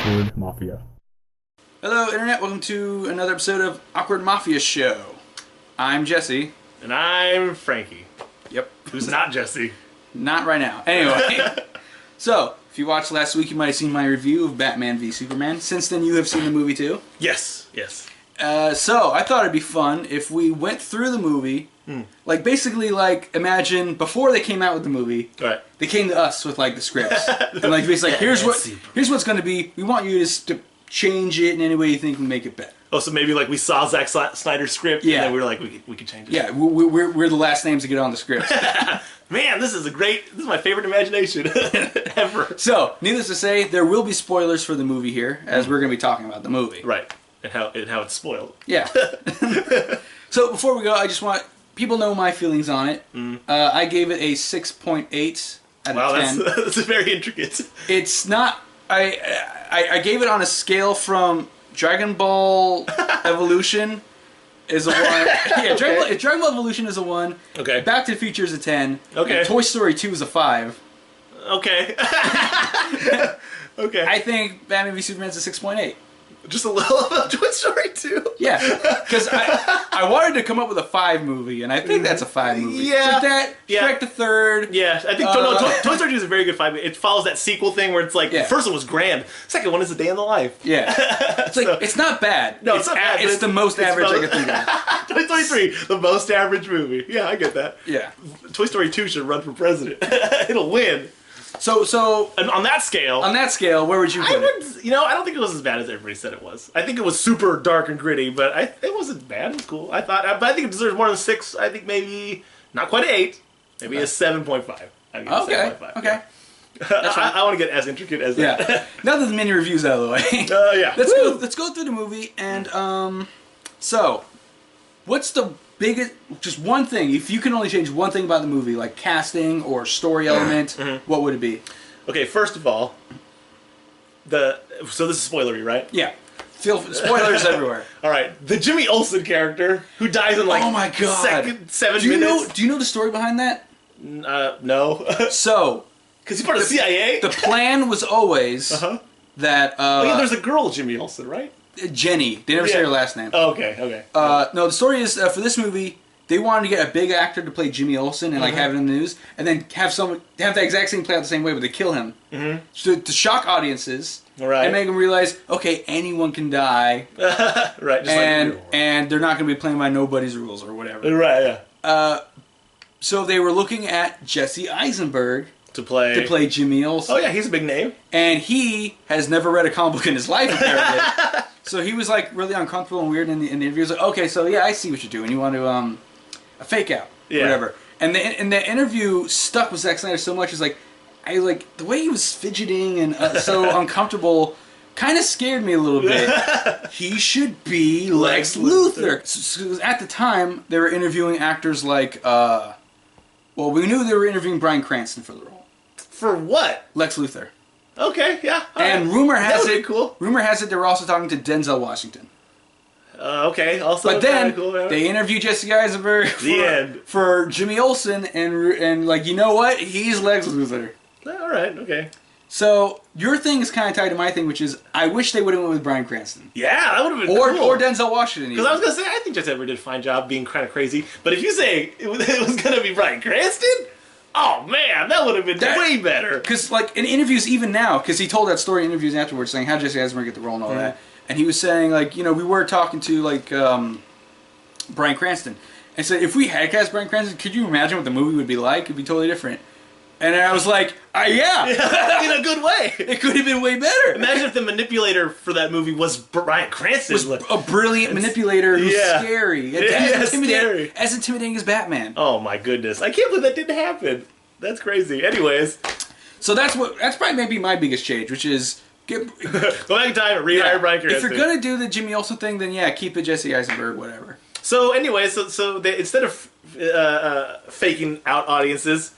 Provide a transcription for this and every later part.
Awkward Mafia. Hello, Internet. Welcome to another episode of Awkward Mafia Show. I'm Jesse. And I'm Frankie. Yep. Who's not Jesse. Not right now. Anyway. So, if you watched last week, you might have seen my review of Batman v Superman. Since then, you have seen the movie too? Yes. So, I thought it'd be fun if we went through the movie. Like, basically, like, imagine before they came out with the movie, Right. they came to us with, like, the scripts. And, like, basically, here's what's going to be. We want you to change it in any way you think will make it better. Oh, so maybe like we saw Zack Snyder's script, Yeah. and then we were like, we could change it. Yeah, we're the last names to get on the script. Man, this is my favorite imagination ever. So, needless to say, there will be spoilers for the movie here, as we're going to be talking about the movie. Right. And how it's spoiled. Yeah. So, before we go, I just want... People know my feelings on it. I gave it a 6.8 out of 10. Wow, that's very intricate. It's not... I gave it on a scale from Dragon Ball Evolution is a 1. Yeah, Dragon Ball Evolution is a 1. Okay. Back to the Future is a 10. Okay. And Toy Story 2 is a 5. Okay. Okay. I think Batman v Superman is a 6.8. Just a little of Toy Story 2. Yeah, because I wanted to come up with a 5 movie, and I think that's a 5 movie. Yeah. Like that, Yeah. Shrek the Third. Yeah, I think Toy Story 2 is a very good 5. It follows that sequel thing where it's like, Yeah. the first one was grand, second one is a day in the life. Yeah. It's like, it's not bad. No, it's not bad, but It's the most average I could think of. Toy Story 3, the most average movie. Yeah, I get that. Yeah. Toy Story 2 should run for president. It'll win. So And on that scale, where would you put it? I don't think it was as bad as everybody said it was. I think it was super dark and gritty, but it wasn't bad. It was cool. But I think it deserves more than 6. I think maybe not quite an 8, maybe a 7.5. I give it a Okay. 7.5. Okay. Yeah. I want to get as intricate as that. Yeah. Now that the mini review's out of the way, Yeah. let's go through the movie and so what's the biggest, just one thing, if you can only change one thing about the movie, like casting or story element, what would it be? Okay, first of all, so this is spoilery, right? Yeah. Spoilers everywhere. All right, the Jimmy Olsen character who dies in like Oh my God. 7 Do you minutes. know the story behind that? No, So, because he's part of the CIA. the plan was always that Oh yeah, there's a girl, Jimmy Olsen, right? Jenny. They never say Yeah. her last name. Oh, okay. No, the story is for this movie, they wanted to get a big actor to play Jimmy Olsen and like have it in the news, and then have that exact same play out the same way, but they kill him to shock audiences Right. and make them realize, okay, anyone can die, Right. Just and they're not going to be playing by nobody's rules or whatever. right. Yeah. So they were looking at Jesse Eisenberg To play Jimmy Olsen. Oh yeah, he's a big name. And he has never read a comic book in his life, apparently. So he was like really uncomfortable and weird in the interview. He was like, okay, so yeah, I see what you're doing. You want to a fake out, whatever. And the interview stuck with Zack Snyder so much. Is like, the way he was fidgeting and so uncomfortable. Kind of scared me a little bit. He should be Lex Luthor. So at the time, they were interviewing actors like, we knew they were interviewing Bryan Cranston for the role. For what? Lex Luthor. Okay, yeah. all And right. rumor has That would it, be cool. rumor has it they were also talking to Denzel Washington. Okay, also. But then cool, yeah. they interviewed Jesse Eisenberg for Jimmy Olsen, and like, you know what? He's Lex Luthor. All right. Okay. So your thing is kind of tied to my thing, which is I wish they would have went with Bryan Cranston Yeah, that would have been cool. or Denzel Washington. Because I was gonna say I think Jesse Eisenberg did a fine job being kind of crazy. But if you say it was gonna be Bryan Cranston, oh man, that would have been way better. Because like in interviews even now, because he told that story in interviews afterwards, saying how did Jesse Eisenberg get the role and all that, and he was saying like, we were talking to like Bryan Cranston, and said if we had cast Bryan Cranston, could you imagine what the movie would be like? It'd be totally different. And I was like, yeah. In a good way. It could have been way better. Imagine if the manipulator for that movie was Bryan Cranston. Was a brilliant manipulator who's scary. Scary. As intimidating as Batman. Oh my goodness. I can't believe that didn't happen. That's crazy. Anyways. So that's probably maybe my biggest change, which is... Go back in time and rehire Bryan Cranston. If you're going to do the Jimmy Olsen thing, then yeah, keep it Jesse Eisenberg, whatever. So anyway, so they, instead of faking out audiences,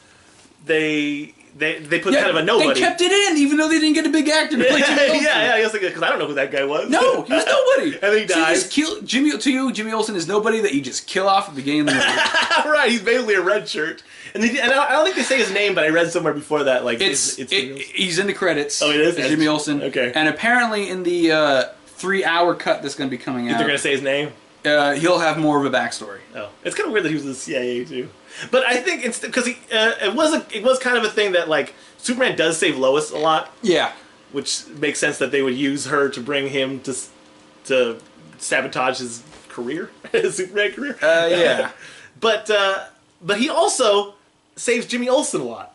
they they put kind of a nobody. They kept it in, even though they didn't get a big actor to play Jimmy Olsen. yeah, I was like, because I don't know who that guy was. No, he was nobody. And then he dies. Jimmy Olsen is nobody that you just kill off at the beginning of the movie. Right, he's basically a red shirt. And I don't think they say his name, but I read somewhere before that, like, he's in the credits. Oh, it is? Jimmy Olsen. Okay. And apparently in the 3-hour cut that's going to be coming out. They're going to say his name? He'll have more of a backstory. Oh. It's kind of weird that he was in the CIA, too. But I think it's because it was kind of a thing that, like, Superman does save Lois a lot. Yeah. Which makes sense that they would use her to bring him to sabotage his career, his Superman career. Yeah. But he also saves Jimmy Olsen a lot.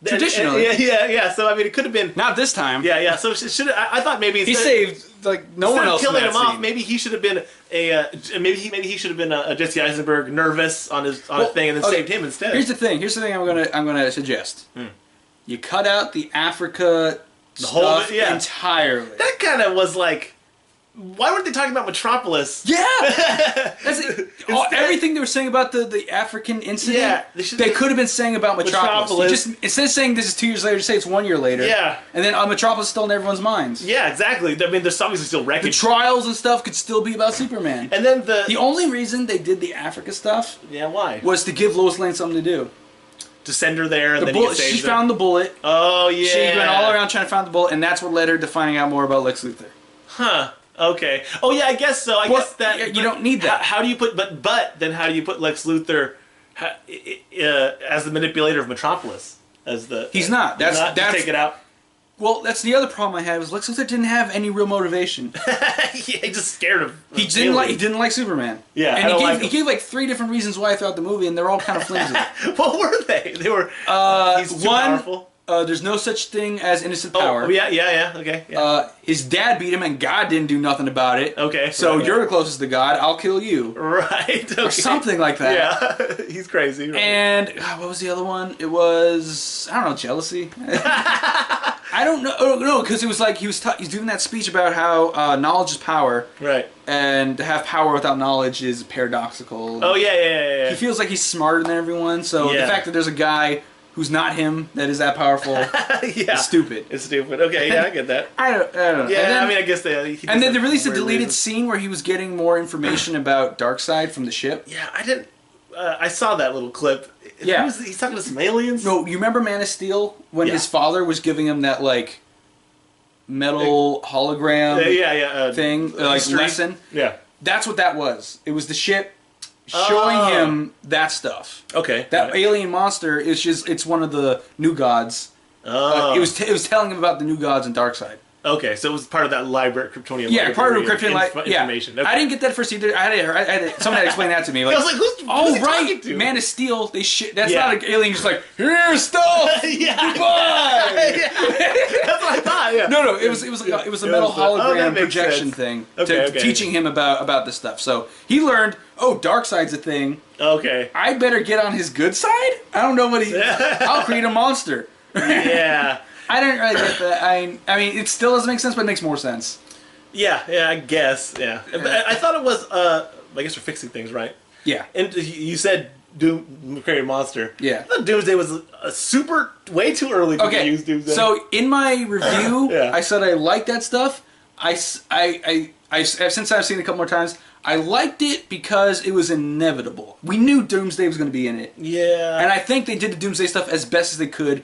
Traditionally. Yeah. So, I mean, it could have been... Not this time. Yeah. So, I thought maybe... He saved, like, no one else killing in that him scene. off, maybe he should have been maybe he should have been a Jesse Eisenberg nervous on a thing and then saved him instead. Here's the thing I'm gonna suggest. You cut out the Africa stuff entirely. That kind of was like... Why weren't they talking about Metropolis? Yeah! That's it. Everything they were saying about the African incident, they could have been saying about Metropolis. Instead of saying this is 2 years later, just say it's 1 year later. Yeah. And then Metropolis is still in everyone's minds. Yeah, exactly. I mean, there's obviously still wreckage. The trials and stuff could still be about Superman. And then the only reason they did the Africa stuff why? Was to give Lois Lane something to do. To send her there, and then you she found the bullet. Oh, yeah. She went all around trying to find the bullet, and that's what led her to finding out more about Lex Luthor. Huh. Okay. Oh yeah, I guess so. I guess that you don't need that. How do you put? But then how do you put Lex Luthor as the manipulator of Metropolis? He's not. That's take it out. Well, that's the other problem I had was Lex Luthor didn't have any real motivation. Yeah, he just scared of. He didn't like Superman. Yeah, and he gave like 3 different reasons why throughout the movie, and they're all kind of flimsy. What were they? They were. He's too powerful. There's no such thing as innocent power. Oh, yeah, okay. Yeah. His dad beat him, and God didn't do nothing about it. Okay. So you're the closest to God. I'll kill you. Right. Okay. Or something like that. Yeah. He's crazy. Right? And what was the other one? It was jealousy. I don't know. Oh, no, because it was like he's doing that speech about how knowledge is power. Right. And to have power without knowledge is paradoxical. Oh yeah. He feels like he's smarter than everyone. So the fact that there's a guy who's not him, that is that powerful, is stupid. It's stupid. Okay, yeah, I get that. I don't know. Yeah, then, I mean, I guess they... And then they released a deleted scene where he was getting more information about Darkseid from the ship. Yeah, I didn't... I saw that little clip. Yeah. He's talking to some aliens? No, you remember Man of Steel? When his father was giving him that, like, metal hologram thing, like, lesson? Yeah. That's what that was. It was the ship showing him that stuff. Okay. That alien monster is it's one of the new gods. It was telling him about the new gods and Darkseid. Okay, so it was part of that library, Kryptonian. Yeah, part of Kryptonian information. Okay. I didn't get that first either. Someone had to explain that to me. Like, I was like, who's he talking to? Man of Steel. That's not an alien just like, here's stuff. Goodbye. That's what I thought. Yeah. No. It was a metal hologram projection thing, teaching him about this stuff. So he learned. Oh, Darkseid's a thing. Okay. I better get on his good side. I don't know what I'll create a monster. Yeah. I didn't really get that. I mean, it still doesn't make sense, but it makes more sense. Yeah, I guess. Yeah. I thought it was. I guess we're fixing things, right? Yeah. And you said Doom created a monster. Yeah. I thought Doomsday was way too early to use Doomsday. So in my review, I said I liked that stuff. Since I've seen it a couple more times, I liked it because it was inevitable. We knew Doomsday was going to be in it. Yeah. And I think they did the Doomsday stuff as best as they could,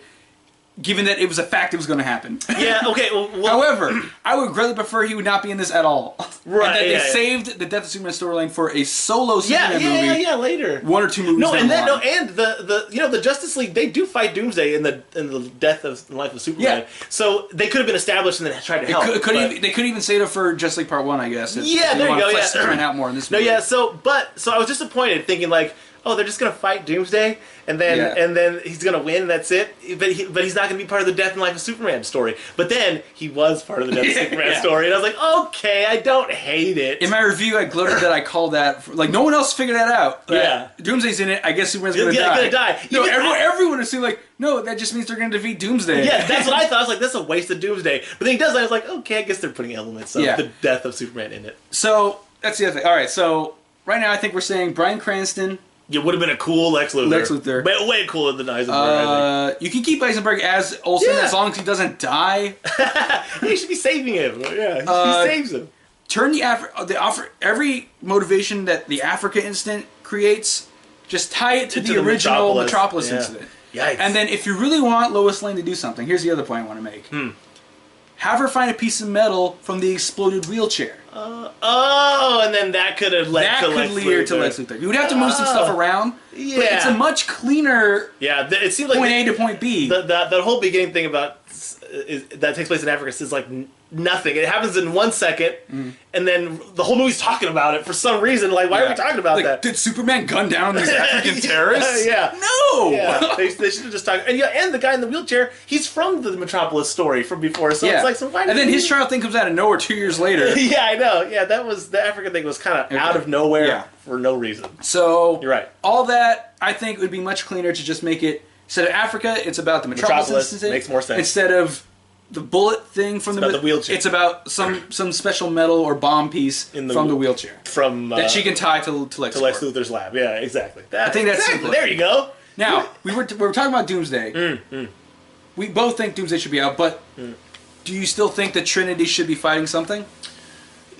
given that it was a fact it was going to happen. Yeah, okay. Well, however, I would greatly prefer he would not be in this at all. Right. And that they saved the Death of Superman storyline for a solo Superman movie. Yeah, later. 1 or 2 movies. No, and the Justice League, they do fight Doomsday in the death of the life of Superman. Yeah. So they could have been established and then tried to help. They could even save it for Justice League Part 1, I guess. There you go. Yeah. Superman out more in this movie. No, yeah. So I was disappointed, thinking like, oh, they're just gonna fight Doomsday, and then he's gonna win. And that's it. But he's not gonna be part of the death and life of Superman story. But then he was part of the death of Superman story, and I was like, okay, I don't hate it. In my review, I gloated that I called that no one else figured that out. Doomsday's in it. I guess Superman's gonna die. No, everyone assumed like, no, that just means they're gonna defeat Doomsday. Yeah, that's what I thought. I was like, that's a waste of Doomsday. But then he does. I was like, okay, I guess they're putting elements of the death of Superman in it. So that's the other thing. All right, so right now I think we're saying Bryan Cranston It would have been a cool Lex Luthor. Lex Luthor. Way cooler than Eisenberg, I think. You can keep Eisenberg as Olsen as long as he doesn't die. You should be saving him. Yeah, he saves him. Turn every motivation that the Africa incident creates, just tie it to the original Metropolis incident. Yikes. And then if you really want Lois Lane to do something, here's the other point I want to make. Have her find a piece of metal from the exploded wheelchair. And then that could have led to Lex Luthor. You would have to move some stuff around, but it's a much cleaner it seems like point A to point B. The whole beginning thing about that takes place in Africa is like nothing. It happens in 1 second, and then the whole movie's talking about it for some reason. Like, why are we talking about that? Did Superman gun down these African terrorists? No! Yeah. They should have just talked. And the guy in the wheelchair, he's from the Metropolis story from before, so it's like, so why? And then his trial thing comes out of nowhere 2 years later. Yeah, I know. Yeah, that was, the African thing was kind of out of nowhere for no reason. So, you're right. All that, I think, would be much cleaner to just make it, instead of Africa, it's about the Metropolis incident. Makes more sense. Instead of the bullet thing from the wheelchair. It's about some special metal or bomb piece from the wheelchair. That she can tie to Lex Luthor's lab. Yeah, exactly. I think that's exactly. There you go. Now, we were talking about Doomsday. We both think Doomsday should be out, but do you still think that Trinity should be fighting something?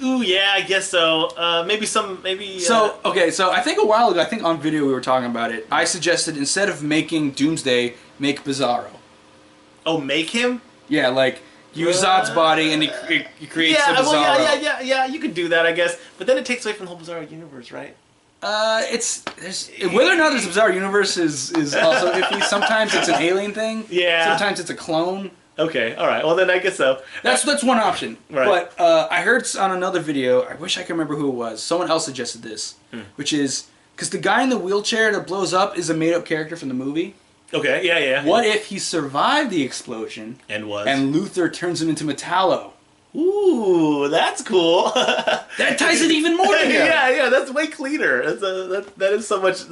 Ooh, yeah, I guess so. Maybe. So I think a while ago, I think on video we were talking about it. I suggested instead of making Doomsday, make Bizarro. Oh, make him? Yeah, like use Zod's body and he creates a Bizarro. Well, yeah, you could do that, I guess. But then it takes away from the whole Bizarro universe, right? Whether or not there's a Bizarro universe is also iffy. Sometimes it's an alien thing. Yeah. Sometimes it's a clone. Okay, all right. Well, then I guess so. That's one option. Right. But I heard on another video, I wish I could remember who it was. Someone else suggested this, which is because the guy in the wheelchair that blows up is a made-up character from the movie. Okay, yeah. What if he survived the explosion and Luthor turns him into Metallo? Ooh, that's cool. That ties it even more together. Yeah, that's way cleaner. That is so much.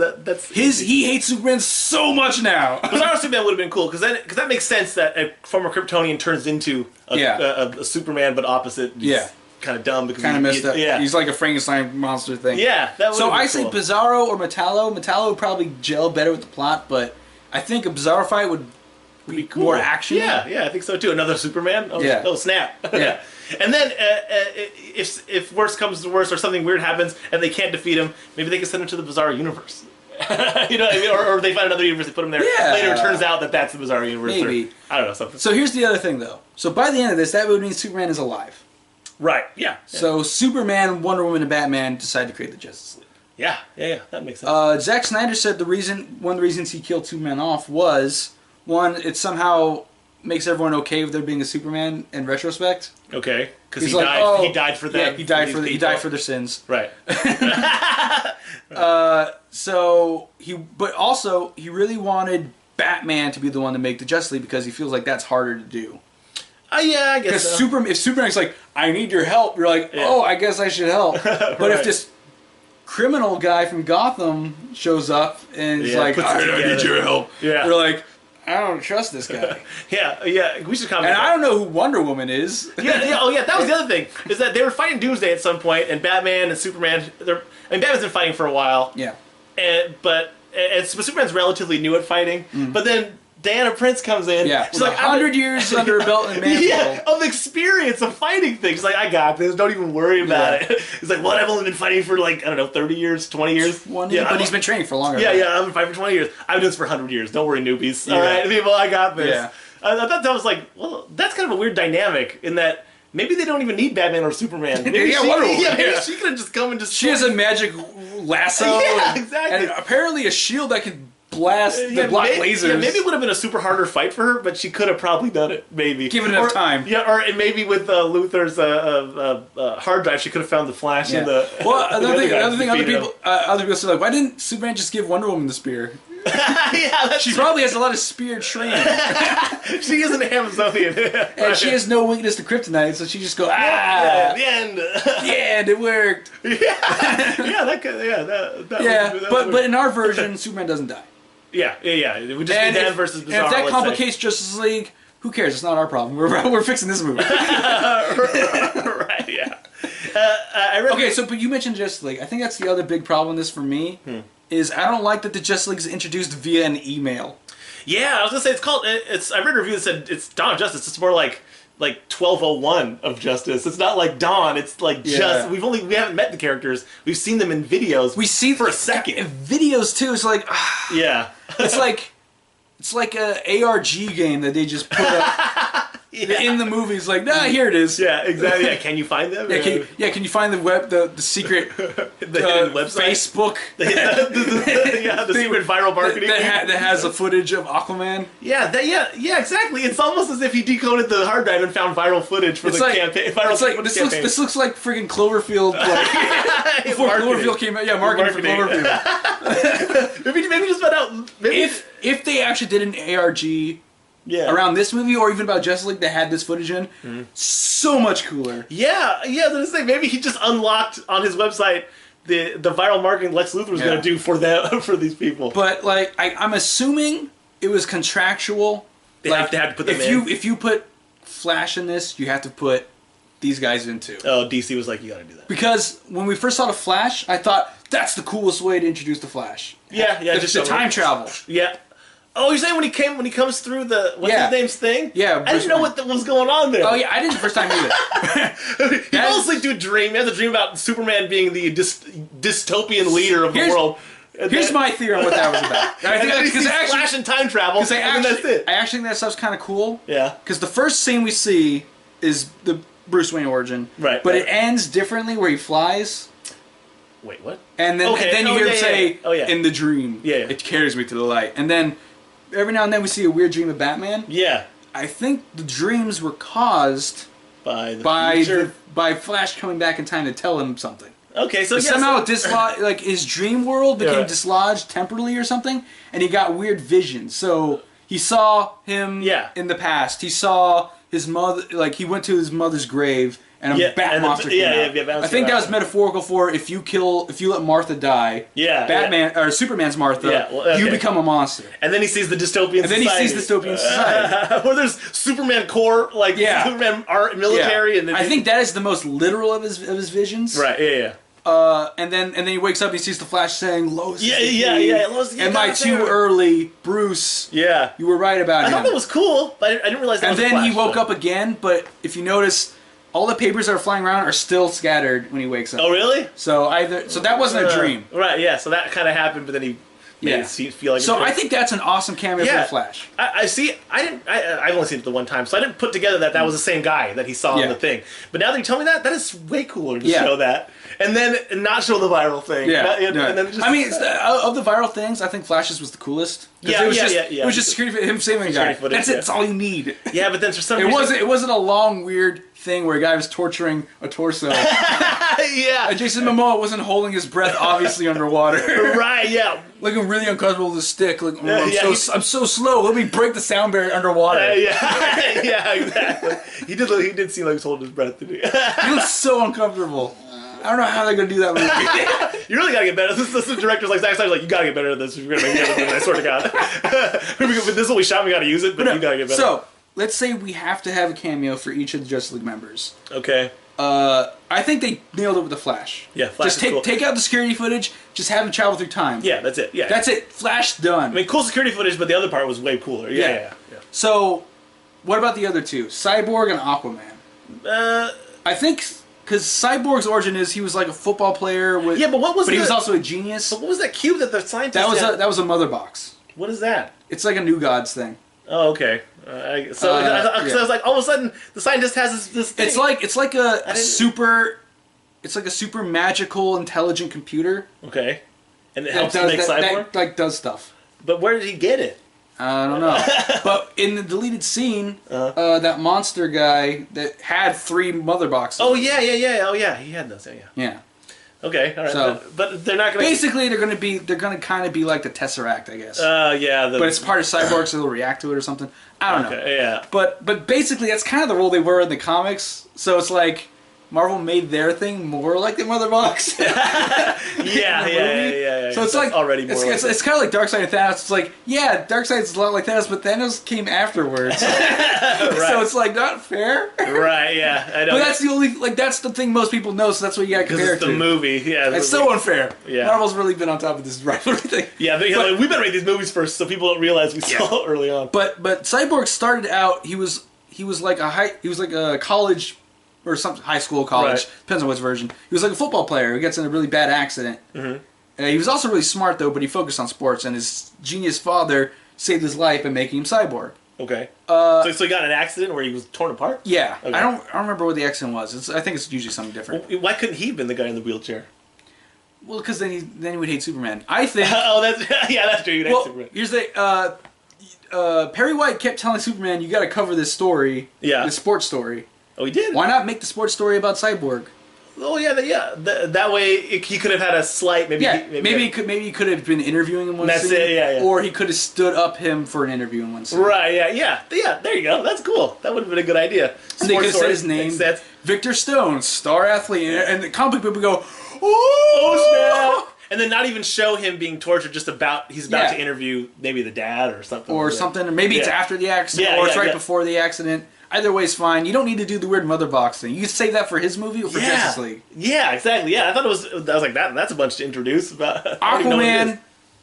He hates Superman so much now. Bizarro Superman would have been cool because that makes sense that a former Kryptonian turns into a Superman, but opposite. Kind of dumb because kind of messed up. Yeah, he's like a Frankenstein monster thing. Yeah, that would. So I cool. say Bizarro or Metallo. Metallo would probably gel better with the plot, but I think a Bizarro fight would be cool. More action. Yeah, I think so too. Another Superman. Oh snap. Yeah. And then if worse comes to worse or something weird happens and they can't defeat him, maybe they can send him to the Bizarro universe. You know what I mean? Or they find another universe, they put him there. Yeah. Later it turns out that that's the Bizarro universe. Maybe. I don't know, something. So here's the other thing though. So by the end of this, that would mean Superman is alive. Right, yeah. So Superman, Wonder Woman, and Batman decide to create the Justice League. Yeah, that makes sense. Zack Snyder said one of the reasons he killed Superman off was, one, it somehow makes everyone okay with there being a Superman in retrospect. Okay, because he died for them. Yeah, he died for their sins. Right. But also he really wanted Batman to be the one to make the Justice League because he feels like that's harder to do. Yeah, I guess so. Because if Superman's like, I need your help, you're like, oh, I guess I should help. But if this criminal guy from Gotham shows up and is like, I need your help, you're like, I don't trust this guy. yeah, we should comment. And I don't know who Wonder Woman is. That was the other thing, is that they were fighting Doomsday at some point, and Batman and Superman, Batman's been fighting for a while. Yeah. But Superman's relatively new at fighting, but then Diana Prince comes in. Yeah, she's like 100 years under her belt in Mantle. Yeah, of experience of fighting things. She's like, I got this. Don't even worry about it. He's like, what? I've only been fighting for 30 years, 20 years. But he's been training for longer. Yeah, I've been fighting for 20 years. I've been doing this for 100 years. Don't worry, newbies. All right, people, I got this. Yeah. I thought that was like, well, that's kind of a weird dynamic in that. Maybe they don't even need Batman or Superman. Maybe Wonder Woman. Maybe she could have just come and just. She has a magic lasso. Exactly. And apparently a shield that can block lasers. Yeah, maybe it would have been a super harder fight for her, but she could have probably done it. Maybe given enough time. Yeah, or maybe with Luthor's hard drive, she could have found the Flash in the. Well, another thing, other people say like, why didn't Superman just give Wonder Woman the spear? She probably has a lot of spear training. She is an Amazonian, and she has no weakness to kryptonite, so she just goes, the end. The end. It worked. But in our version, Superman doesn't die. Yeah. It would just be Dan versus Bizarro. And if that complicates Justice League, who cares? It's not our problem. We're fixing this movie. Right. Yeah. But you mentioned Justice League. I think that's the other big problem with this for me. is I don't like that the Justice League is introduced via an email. Yeah, I was gonna say it's called. I read a review that said it's Dawn of Justice. It's more like 1201 of Justice. It's not like Dawn. It's like just we haven't met the characters. We've seen them in videos. We see for a second in videos too. It's like yeah, it's like a ARG game that they just put up. In the movies, like, nah, here it is. Yeah, exactly. Yeah, can you find them? Can you find the secret the website? Facebook? the secret viral marketing that has a footage of Aquaman. Yeah, exactly. It's almost as if he decoded the hard drive and found viral footage for campaign. This looks like friggin' Cloverfield. Like, before Cloverfield came out, marketing for Cloverfield. maybe just about out. If they actually did an ARG. Yeah. Around this movie, or even about Justice League that had this footage in, so much cooler. Yeah. I was gonna say maybe he just unlocked on his website the viral marketing Lex Luthor was gonna do for these people. But like, I'm assuming it was contractual. They have to put them in. If you put Flash in this, you have to put these guys in too. Oh, DC was like, you gotta do that. Because when we first saw the Flash, I thought that's the coolest way to introduce the Flash. Yeah, just the time travel. Yeah. Oh, you're saying when he comes through the what's his name's thing? Yeah, I didn't know what was going on there. Oh yeah, I didn't the first time either. He falls asleep to a dream. He has a dream about Superman being the dystopian leader of the world. Here's my theory on what that was about. I think because Flash and time travel. That's it. I actually think that stuff's kind of cool. Yeah. Because the first scene we see is the Bruce Wayne origin. Right. But it ends differently where he flies. Wait, what? And then you hear him say, in the dream, yeah, it carries me to the light. And then every now and then we see a weird dream of Batman. Yeah. I think the dreams were caused by Flash coming back in time to tell him something. Okay, so somehow like his dream world became dislodged temporally or something, and he got weird visions. So he saw him in the past. He saw his mother, like he went to his mother's grave. And a bat monster came out. I think that was metaphorical for if you let Martha die, Batman or Superman's Martha, you become a monster. And then he sees the dystopian society. Where there's Superman core, like Superman art military, and then I think that is the most literal of his visions. Right. Yeah. And then he wakes up and he sees the Flash saying, "Lois, Lois, am I too early, Bruce? Yeah, you were right about him." I thought that was cool, but I didn't realize that. And was then he woke up again, but if you notice, all the papers that are flying around are still scattered when he wakes up. Oh, really? So that wasn't a dream. Right, yeah, so that kind of happened, but then he made it feel like I think that's an awesome cameo for the Flash. I see. I've only seen it the one time, so I didn't put together that was the same guy that he saw in the thing. But now that you tell me that is way cooler to show that. And then not show the viral thing. Yeah. And then just, I mean, of the viral things, I think Flash's was the coolest. It was just security, him saving a guy. That's it. That's all you need. Yeah, but then for some reason... It wasn't a long, weird thing where a guy was torturing a torso. Yeah. Jason Momoa wasn't holding his breath, obviously, underwater. Right, yeah. Looking really uncomfortable with a stick. Like, I'm so slow. Let me break the sound barrier underwater. Yeah, exactly. He did seem like he was holding his breath. Didn't he? He looks so uncomfortable. I don't know how they're gonna do that movie. You really gotta get better. The director's like Zack Snyder's like, you gotta get better at this if you're gonna make the other movie. I swear to God. This is what we shot. We gotta use it, but you gotta get better. So let's say we have to have a cameo for each of the Justice League members. Okay. I think they nailed it with the Flash. Yeah, Flash. Just take out the security footage. Just have him travel through time. Yeah, that's it. Yeah, that's it. Flash done. I mean, cool security footage, but the other part was way cooler. Yeah. So, what about the other two? Cyborg and Aquaman. I think. Because Cyborg's origin is he was like a football player with... Yeah, but what was he was also a genius. But what was that cube that the scientist That was a mother box. What is that? It's like a New Gods thing. Oh, okay. I was like, all of a sudden, the scientist has this thing. It's like a super magical, intelligent computer. Okay. And it helps make Cyborg? That does stuff. But where did he get it? I don't know. But in the deleted scene, that monster guy that had 3 mother boxes. Oh, yeah. Oh, yeah. He had those. Yeah. Okay, all right. So, but they're not going to... Basically, they're going to kind of be like the Tesseract, I guess. Yeah. But it's part of Cyborg, so they'll react to it or something. I don't know. Yeah. But basically, that's kind of the role they were in the comics. So it's like, Marvel made their thing more like the Mother Box. yeah. So it's like already more. It's kind of like Darkseid and Thanos. It's like, yeah, Darkseid's a lot like Thanos, but Thanos came afterwards. Right. So it's like not fair. Right. Yeah. I know. But that's the only that's the thing most people know. So that's what you got to compare it to. The movie. Yeah. It's so unfair. Yeah. Marvel's really been on top of this rivalry thing. Yeah. But we better make these movies first, so people don't realize we saw early on. But Cyborg started out. He was like a college. Or some high school, college, depends on which version. He was like a football player who gets in a really bad accident. Mm-hmm. He was also really smart though, but he focused on sports, and his genius father saved his life by making him cyborg. Okay. So he got in an accident where he was torn apart? Yeah. Okay. I don't remember what the accident was. I think it's usually something different. Well, why couldn't he have been the guy in the wheelchair? Well, because then he would hate Superman. I think. That's true. He'd hate Superman. Here's the Perry White kept telling Superman, "You got to cover this story, this sports story." Oh, he did? Why not make the sports story about Cyborg? Oh, yeah. That way he could have had a slight... Maybe he could have been interviewing him one scene. That's it, yeah. Or he could have stood up him for an interview in one scene. Right, yeah. There you go. That's cool. That would have been a good idea. And they could have said his name, Victor Stone, star athlete, and the comic book would go, oh, snap! And then not even show him being tortured, he's about to interview maybe the dad or something. Or maybe it's after the accident, or it's right before the accident. Either way is fine. You don't need to do the weird Mother Box thing. You can save that for his movie or for Justice League. Yeah, exactly. Yeah, I thought I was like, that's a bunch to introduce. Aquaman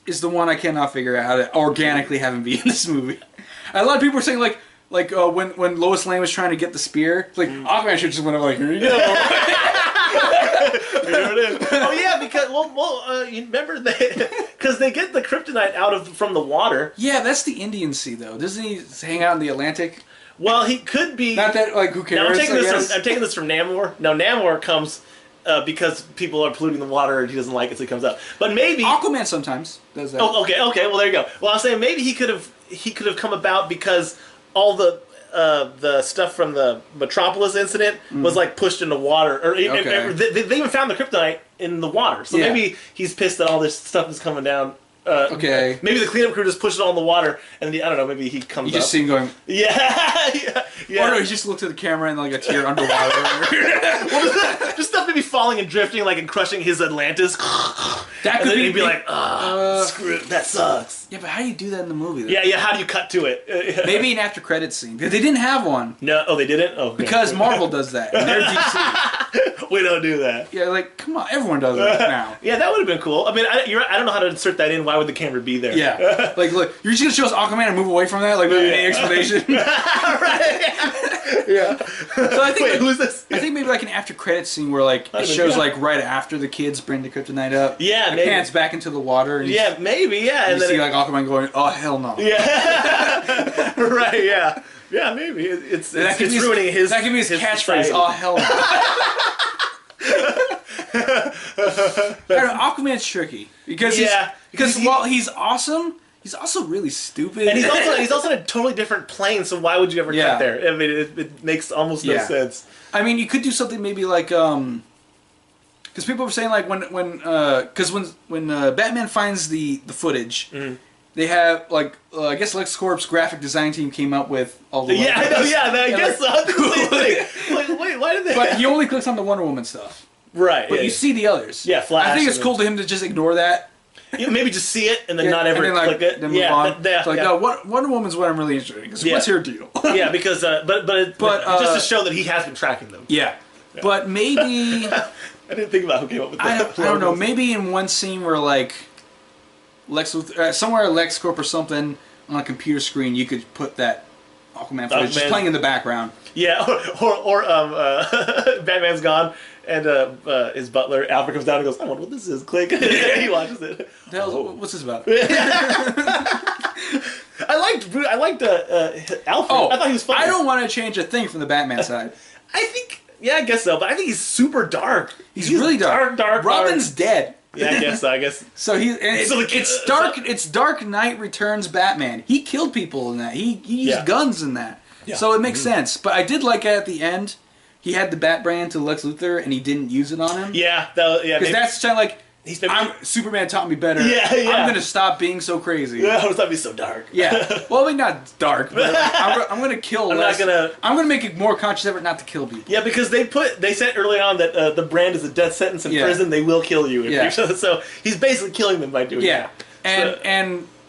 is the one I cannot figure out how to organically have him be in this movie. A lot of people are saying when Lois Lane was trying to get the spear, it's like Aquaman should just went up like, here you go. There it is. Oh yeah, because you remember because they get the kryptonite from the water. Yeah, that's the Indian Sea though. Doesn't he hang out in the Atlantic? Well, he could be. Not that, who cares? Now, I'm taking this from Namor. Now, Namor comes because people are polluting the water and he doesn't like it, so he comes up. But maybe Aquaman sometimes does that. Oh, okay. Well, there you go. Well, I'm saying maybe he could have come about because all the stuff from the Metropolis incident was pushed into water, or they even found the kryptonite in the water. So maybe he's pissed that all this stuff is coming down. Maybe the cleanup crew just pushed it all in the water, and I don't know. Maybe he comes. You just see him going. Yeah. Or no, he just looks at the camera and a tear underwater. Just stuff maybe falling and drifting, and crushing his Atlantis. That could he'd be like, screw it, that sucks. Yeah, but how do you do that in the movie? Though? Yeah. How do you cut to it? Maybe an after credits scene because they didn't have one. No, they didn't. Oh, okay. Because Marvel does that, and they're DC. We don't do that. Yeah, come on, everyone does that now. Yeah, that would have been cool. I mean, I don't know how to insert that in. Why would the camera be there? Yeah, look, you're just gonna show us Aquaman and move away from that, any explanation. Right. Yeah. So I think who's this? I think maybe an after credits scene where it shows right after the kids bring the kryptonite up. Yeah, maybe. Pants back into the water. And maybe. Yeah, and you see Aquaman going, oh hell no. Yeah. Right. Yeah. Yeah, maybe it's ruining his. That could be his catchphrase. Society. Oh hell no. Aquaman's tricky because while he's awesome, he's also really stupid, and he's also in a totally different plane. So why would you ever cut there? I mean, it makes almost no sense. I mean, you could do something maybe because people were saying when Batman finds the footage. Mm-hmm. They have I guess LexCorp's graphic design team came up with all the I know, I guess so. Wait, why did they? But he only clicks on the Wonder Woman stuff, right? But you see the others. Yeah, Flash. I think it's cool to him to just ignore that. Maybe just see it and then not ever click it. Then move on. No, Wonder Woman's what I'm really interested in. Because what's her deal? Yeah, because but just to show that he has been tracking them. Yeah. But maybe I didn't think about who came up with that. I don't know. Maybe in one scene where Lex Luthor, somewhere at LexCorp or something on a computer screen, you could put that Aquaman footage just playing in the background. Yeah, or Batman's gone and his butler Alfred comes down and goes, I wonder what this is. Click. He watches it. The hell, what's this about? I liked Alfred. Oh, I thought he was funny. I don't want to change a thing from the Batman side. I guess so, but I think he's super dark. He's really dark. Robin's dead. Yeah, I guess so. So it's dark. It's Dark Knight Returns Batman. He killed people in that. He used guns in that. Yeah. So it makes sense. But I did like at the end, he had the Bat brand to Lex Luthor, and he didn't use it on him. Yeah, because that's kind of Superman taught me better. Yeah, yeah. I'm gonna stop being so crazy. Yeah, it's not be so dark. Yeah. Well, I mean, not dark, but I'm gonna kill less. I'm gonna make a more conscious effort not to kill people. Yeah, because they said early on that the brand is a death sentence in prison. They will kill you. If so he's basically killing them by doing that.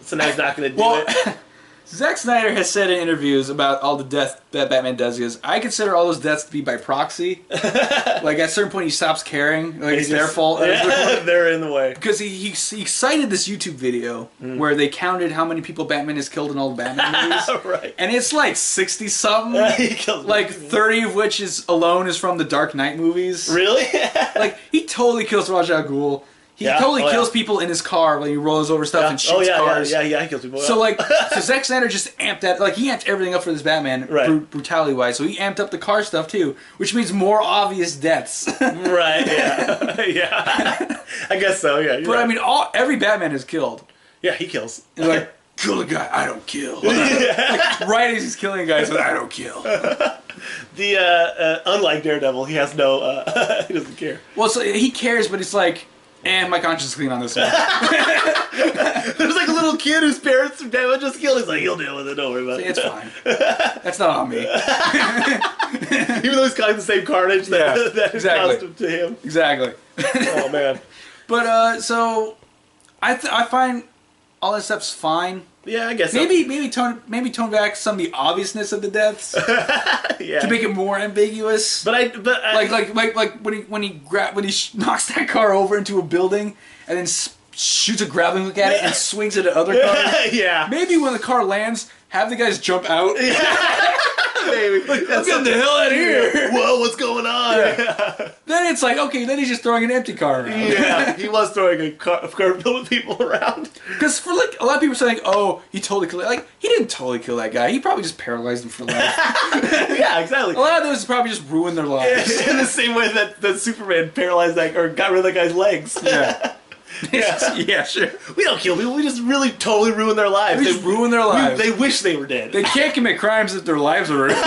So now he's not gonna do it. Zack Snyder has said in interviews about all the death that Batman does. He goes, I consider all those deaths to be by proxy. Like, at a certain point, he stops caring. Like, it's their fault. Yeah, they're in the way. Because he cited this YouTube video where they counted how many people Batman has killed in all the Batman movies. Right. And it's like 60-something. He kills like, 30 of which is from the Dark Knight movies. Really? Like, he totally kills Ra's al Ghul. He totally kills people in his car when he rolls over stuff and shoots cars. Yeah, he kills people. So so Zack Snyder just amped that, like, he amped everything up for this Batman, brutality-wise. So he amped up the car stuff too, which means more obvious deaths. Right. Yeah. Yeah. I guess so. Yeah. But I mean, every Batman is killed. Yeah, he kills. He's like, kill a guy, I don't kill. Like, right as he's killing guys, I don't kill. Unlike Daredevil, he has no. He doesn't care. Well, so he cares, but it's like. And my conscience is clean on this one. There's like a little kid whose parents were just killed. He's like, he'll deal with it. Don't worry about it. It's fine. That's not on me. Even though he's causing the same carnage that is constant to him. Exactly. Oh man. But so I find all that stuff's fine. Yeah, I guess maybe tone back some of the obviousness of the deaths. Yeah. To make it more ambiguous. But when he knocks that car over into a building and then shoots a grappling hook at it and swings it at other cars. Yeah. Maybe when the car lands, have the guys jump out. Yeah. Maybe. Like, let's get the hell out of here. Whoa, what's going on? Yeah. Then it's like, okay, then he's just throwing an empty car around. Yeah, he was throwing a car filled with people around. Because for like a lot of people saying, oh, he totally killed. Like, he didn't totally kill that guy. He probably just paralyzed him for life. Yeah, exactly. A lot of those probably just ruined their lives. In the same way that Superman paralyzed or got rid of that guy's legs. Yeah. Yeah, sure. We don't kill people. We just really totally ruin their lives. We just ruin their lives. They wish they were dead. They can't commit crimes if their lives are ruined.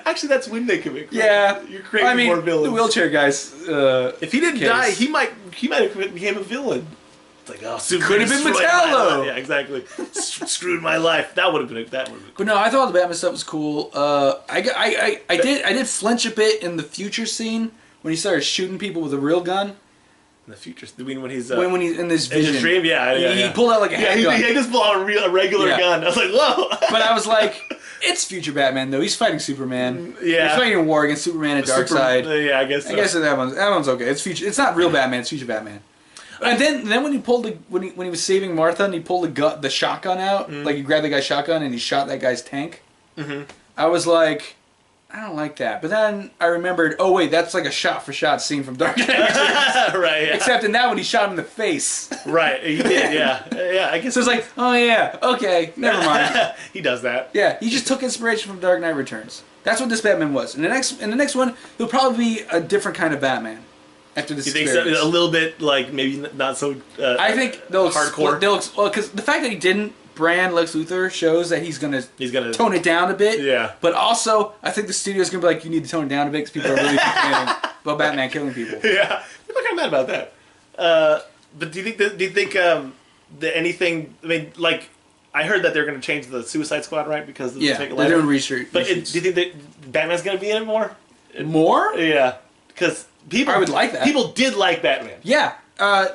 Actually, that's when they commit crimes. Yeah, you're creating more villains. The wheelchair guys. If he didn't die, he might have became a villain. It's like, oh, Superman could have been Metallo. Yeah, exactly. Screwed my life. That would have been cool. But no, I thought the Batman stuff was cool. I did flinch a bit in the future scene when he started shooting people with a real gun. In the future, when he's in this vision, in his dream, he pulled out like a handgun. He just pulled out a regular gun. I was like, whoa! But I was like, it's future Batman though. He's fighting Superman. Yeah, he's fighting a war against Superman and Darkseid. Yeah, I guess. So. I guess that one's okay. It's future. It's not real Batman. It's future Batman. And then when he pulled when he was saving Martha and he pulled the shotgun out, like he grabbed the guy's shotgun and he shot that guy's tank. I was like, I don't like that. But then I remembered, oh wait, that's like a shot-for-shot scene from Dark Knight. Right, yeah. Except in that one, he shot him in the face. Right, he did, yeah. Yeah, I guess. So it's like, oh yeah, okay, never mind. He does that. Yeah, he just took inspiration from Dark Knight Returns. That's what this Batman was. In the next one, he'll probably be a different kind of Batman. After this experience. You think so? A little bit, like, maybe not so I think they'll hardcore. Well, because the fact that he didn't brand Lex Luthor shows that he's gonna tone it down a bit. Yeah. But also, I think the studio's gonna be like, you need to tone it down a bit because people are really complaining about Batman killing people. Yeah, people are kind of mad about that. But do you think that anything? I mean, like, I heard that they're gonna change the Suicide Squad, right? Because of they're doing research. But do you think that Batman's gonna be in it more? More? Yeah, because I would like that. People did like Batman. Yeah.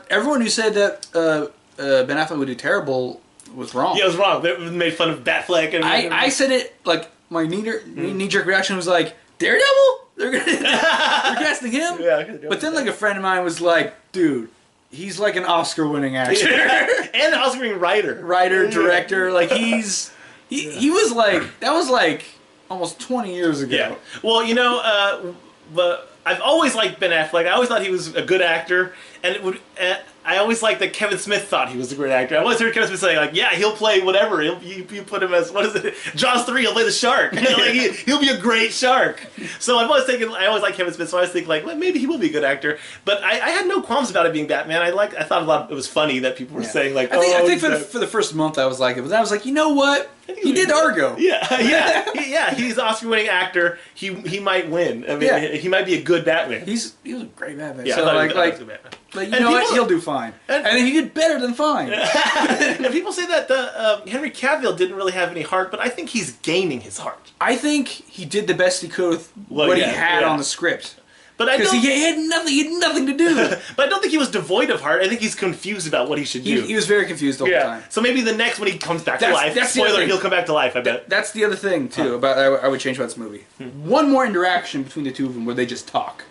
Everyone who said that Ben Affleck would do terrible was wrong. Yeah, it was wrong. They made fun of Batfleck. And I said it, like, my knee-jerk reaction was like, Daredevil? They're casting him? Yeah. But then, like, a friend of mine was like, dude, he's like an Oscar-winning actor. Yeah. And an Oscar-winning writer. Director. Like, he was like, that was like almost 20 years ago. Yeah. Well, you know, but I've always liked Ben Affleck. I always thought he was a good actor, and I always liked that Kevin Smith thought he was a great actor. I always heard Kevin Smith say, like, yeah, he'll play whatever. You put him as, what is it? Jaws 3, he'll play the shark. Like, he'll be a great shark. So I always like Kevin Smith, so I always think, like, well, maybe he will be a good actor. But I had no qualms about it being Batman. I thought it was funny that people were saying, like, I think for the first month I was like it, but then I was like, you know what? He did Argo. Yeah. He's an Oscar-winning actor. He might win. I mean, he might be a good Batman. He was a great Batman. Yeah, so I thought he was a good Batman. But you know what? He'll do fine. And he did better than fine. And people say that Henry Cavill didn't really have any heart, but I think he's gaining his heart. I think he did the best he could with what he had on the script. Because he had nothing to do. But I don't think he was devoid of heart. I think he's confused about what he should do. He was very confused the whole time. So maybe the next when he comes back to life, spoiler, he'll come back to life, I bet. That's the other thing, too, about I would change about this movie. One more interaction between the two of them where they just talk.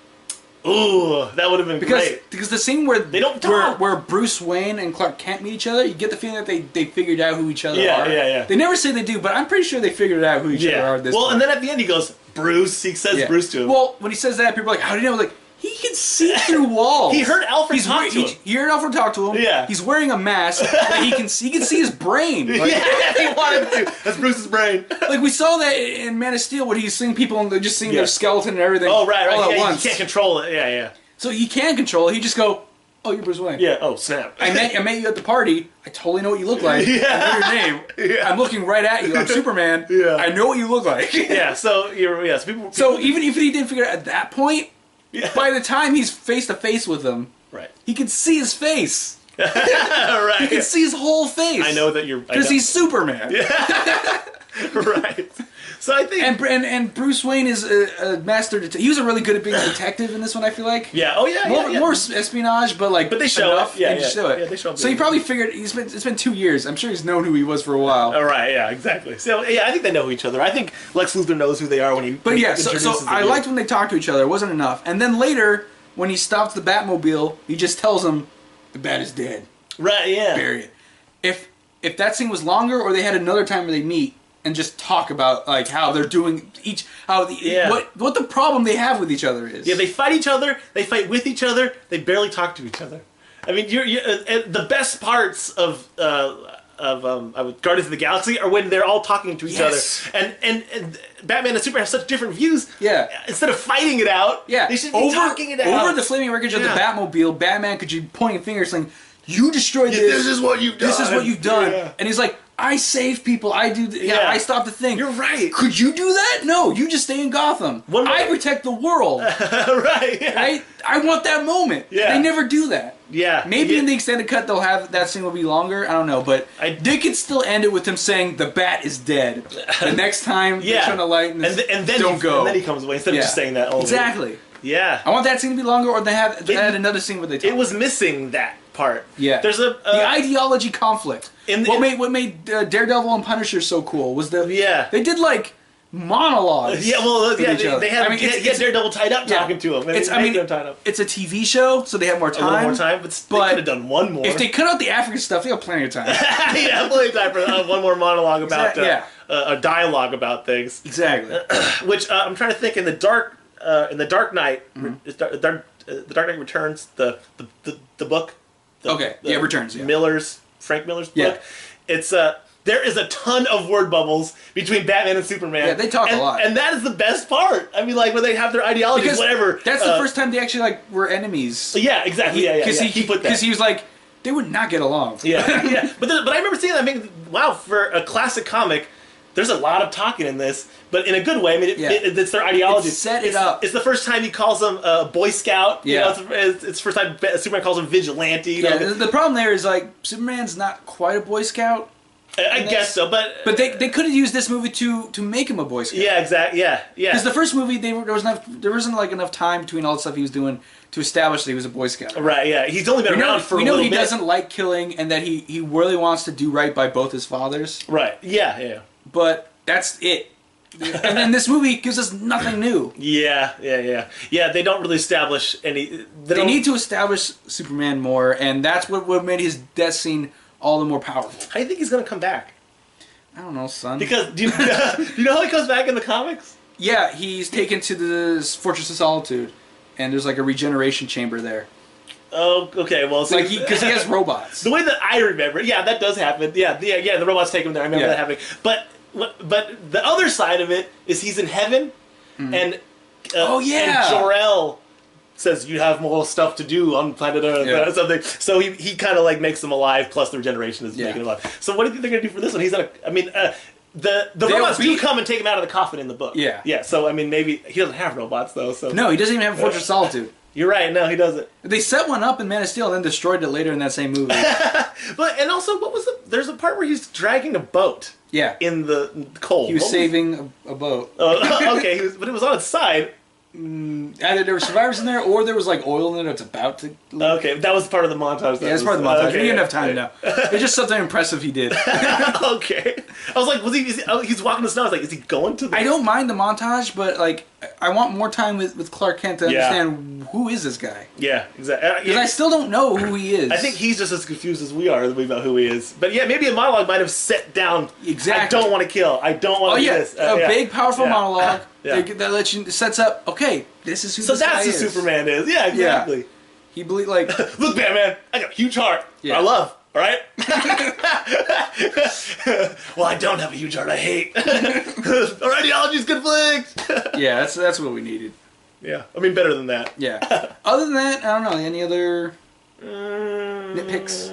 Ooh, that would have been great. Because the scene where they don't talk, where Bruce Wayne and Clark Kent meet each other, you get the feeling that they figured out who each other are. Yeah. They never say they do, but I'm pretty sure they figured out who each other are at this point. And then at the end he goes, Bruce. He says Bruce to him. Well, when he says that, people are like, how do you know? Like, he can see through walls. He heard Alfred talk to him. He heard Alfred talk to him. Yeah. He's wearing a mask. Like he can see his brain. Like, he wanted to. That's Bruce's brain. Like we saw that in Man of Steel, where he's seeing people and they're just seeing their skeleton and everything. Oh, right. All at once. He can't control it. Yeah. So he can control it. He just go, oh, you're Bruce Wayne. Yeah. Oh, snap. I met you at the party. I totally know what you look like. I know your name. I'm looking right at you. I'm Superman. I know what you look like. So people, so even if he didn't figure it out at that point, by the time he's face to face with him, he can see his face. Right. He can see his whole face. I know that you're because he's Superman. Right. So I think and Bruce Wayne is a master detective. He was really good at being a detective in this one. I feel like. Yeah. Oh yeah. More espionage, but they show enough. It. Yeah. They show it. Yeah. They show up. So he probably figured it's been 2 years. I'm sure he's known who he was for a while. All right. Yeah. Exactly. So I think they know each other. I think Lex Luthor knows who they are when he. But so I liked when they talked to each other. It wasn't enough. And then later, when he stops the Batmobile, he just tells him, "The Bat is dead." Right. Yeah. Bury it. If that scene was longer, or they had another time where they meet and just talk about like how they're doing what the problem they have with each other is. Yeah, they fight each other. They fight with each other. They barely talk to each other. I mean, you're the best parts of Guardians of the Galaxy are when they're all talking to each other. And Batman and Superman have such different views. Yeah. Instead of fighting it out, they should be talking it out. Over the flaming wreckage of the Batmobile, Batman could be pointing fingers saying, "You destroyed this. This is what you've done. This is what you've done." Yeah. And he's like, "I save people. I do. I stop the thing." You're right. Could you do that? No. You just stay in Gotham. I protect the world. Right. Yeah. I want that moment. Yeah. They never do that. Yeah. Maybe in the extended cut they'll have that scene will be longer. I don't know, but they could still end it with him saying the Bat is dead. The next time they're trying to lighten this, and then don't go. And then he comes away instead of just saying that only. Exactly. Yeah. I want that scene to be longer, or they had another scene where they talk. It was missing that part. Yeah. There's the ideology conflict. What made Daredevil and Punisher so cool was they did like monologues. Yeah, well, with each other. they had Daredevil tied up talking to him. It's a TV show, so they have more time. A little more time, but they could have done one more. If they cut out the African stuff, they have plenty of time. Yeah, plenty of time for one more monologue about a dialogue about things. Exactly. Which I'm trying to think in the Dark Knight, the Dark Knight Returns, the book. Returns. Yeah. Frank Miller's book. It's there is a ton of word bubbles between Batman and Superman. Yeah, they talk a lot, and that is the best part. I mean, like when they have their ideologies, whatever. That's the first time they actually were enemies. Yeah, exactly. Because he was like, they would not get along. Yeah. But I remember seeing that. I mean, wow, for a classic comic, there's a lot of talking in this, but in a good way. I mean, it's their ideology. It up. It's the first time he calls him a Boy Scout. Yeah. You know, it's the first time Superman calls him Vigilante. Yeah, the problem there is, like, Superman's not quite a Boy Scout. I guess so, but they could have used this movie to make him a Boy Scout. Yeah, exactly. Yeah. Because the first movie, there wasn't like enough time between all the stuff he was doing to establish that he was a Boy Scout. Right. Yeah. He's only been around for a little bit. We know he doesn't like killing, and that he really wants to do right by both his fathers. Right. Yeah. But that's it. And then this movie gives us nothing new. Yeah. They don't really establish any. They need to establish Superman more, and that's what made his death scene all the more powerful. How do you think he's going to come back? I don't know, son. Because do you know how he comes back in the comics? Yeah, he's taken to this Fortress of Solitude, and there's like a regeneration chamber there. Oh, okay. Well, so because he has robots. The way that I remember, that does happen. Yeah. The robots take him there. I remember that happening. But the other side of it is he's in heaven, and and Jor-El says you have more stuff to do on planet Earth or something. So he kind of like makes them alive. Plus the regeneration is making him alive. So what do you think they're gonna do for this one? He's not. The robots do come and take him out of the coffin in the book. Yeah. So I mean, maybe he doesn't have robots though. So no, he doesn't even have a Fortress of Solitude. You're right. No, he doesn't. They set one up in Man of Steel and then destroyed it later in that same movie. And also, what was there's a part where he's dragging a boat. Yeah. In the cold. He was saving a boat. Oh, okay. But it was on its side. Either there were survivors in there, or there was like oil in it that's about to leave. Okay, that was part of the montage. That's part of the montage. We didn't have time now. It's just something impressive he did. Okay. I was like, he's walking the snow. I was like, is he going to the... I don't mind the montage, but like, I want more time with Clark Kent to understand who is this guy. Yeah, exactly. Because I still don't know who he is. I think he's just as confused as we are about who he is. But yeah, maybe a monologue might have set down. Exactly. I don't want to kill. I don't want to do this. A big, powerful monologue that lets you sets up. Okay, this is who. So this guy that's who is. Superman is. Yeah, exactly. Yeah. He believed like, look, Batman, I got a huge heart. Yeah. I love. All right. Well, I don't have a huge heart. I hate. Our ideologies conflict. Yeah, that's what we needed. Yeah, I mean better than that. Yeah. Other than that, I don't know. Any other nitpicks?